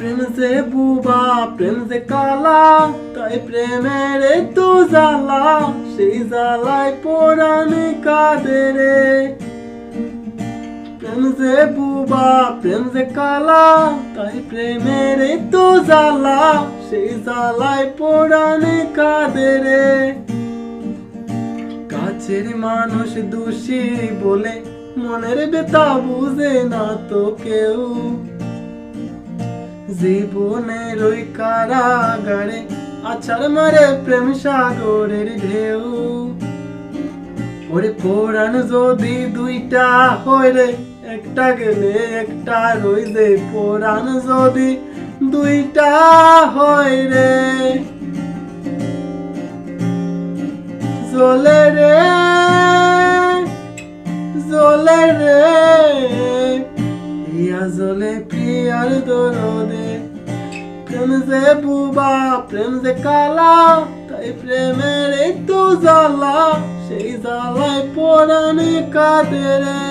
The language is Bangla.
প্রেম যে বুবা প্রেম যে কালা, তাই প্রেমের তো জ্বালা, সেই জ্বালায় পরাণে কাঁদে রে। প্রেম যে বুবা প্রেম যে কালা, তাই প্রেমের তো জ্বালা, সেই জ্বালায় পরাণে কাঁদে রে। কাছের মানুষ দোষী বলে মনের ব্যথা বুঝে না তো কেউ, জীবনের ওই কারাগারে আছাড় মারে প্রেম সাগরের ঢেউ। ওরে পরাণ যদি দুইটা হয় রে, একটা গেলে একটা রই যে, পরাণ যদি দুইটা হয় রে। জ্বলে রে জ্বলে রে, ইয়া জ্বলে প্রিয়ার দরদে। প্রেম যে বুবা প্রেম যে কালা, তাই প্রেমের তো জ্বালা, সেই জ্বালায় পরাণে কাঁদে রে।